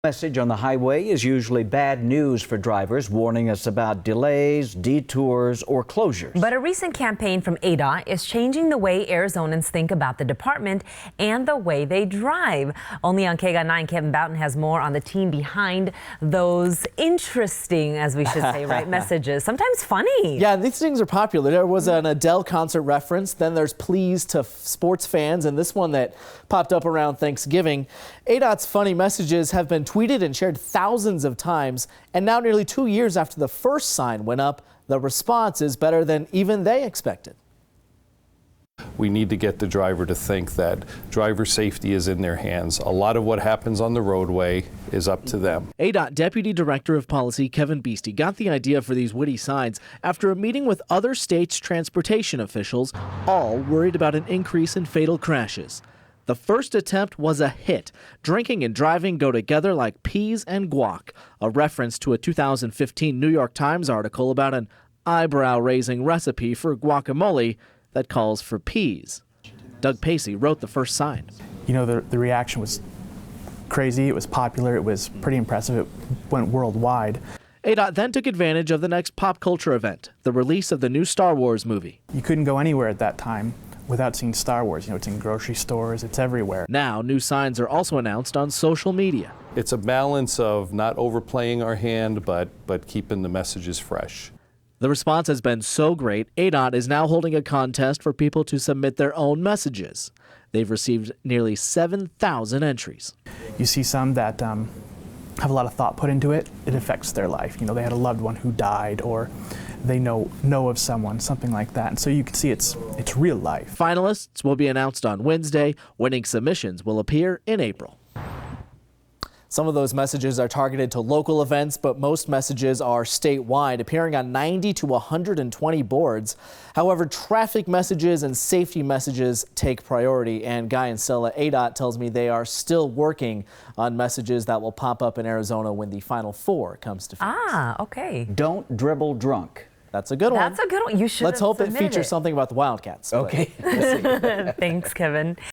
Message on the highway is usually bad news for drivers, warning us about delays, detours, or closures. But a recent campaign from ADOT is changing the way Arizonans think about the department and the way they drive. Only on KGUN 9, Kevin Boughton has more on the team behind those interesting, as we should say, right, messages. Sometimes funny. Yeah, these things are popular. There was an Adele concert reference. Then there's pleas to sports fans, and this one that popped up around Thanksgiving. ADOT's funny messages have been tweeted and shared thousands of times, and now nearly 2 years after the first sign went up, the response is better than even they expected. We need to get the driver to think that driver safety is in their hands. A lot of what happens on the roadway is up to them. ADOT Deputy Director of Policy Kevin Beastie got the idea for these witty signs after a meeting with other states' transportation officials, all worried about an increase in fatal crashes. The first attempt was a hit. Drinking and driving go together like peas and guac, a reference to a 2015 New York Times article about an eyebrow-raising recipe for guacamole that calls for peas. Doug Pacey wrote the first sign. You know, the reaction was crazy. It was popular. It was pretty impressive. It went worldwide. ADOT then took advantage of the next pop culture event, the release of the new Star Wars movie. You couldn't go anywhere at that time without seeing Star Wars. You know, it's in grocery stores, it's everywhere. Now, new signs are also announced on social media. It's a balance of not overplaying our hand, but keeping the messages fresh. The response has been so great, ADOT is now holding a contest for people to submit their own messages. They've received nearly 7,000 entries. You see some that have a lot of thought put into it. It affects their life. You know, they had a loved one who died, or they know of someone, something like that. And so you can see it's real life. Finalists will be announced on Wednesday. Winning submissions will appear in April. Some of those messages are targeted to local events, but most messages are statewide, appearing on 90 to 120 boards. However, traffic messages and safety messages take priority, and Guy and Stella, ADOT tells me they are still working on messages that will pop up in Arizona when the Final Four comes to Phoenix. Ah, okay. Don't dribble drunk. That's a good one. That's a good one. You should. Let's hope it features something about the Wildcats. Okay. Thanks, Kevin.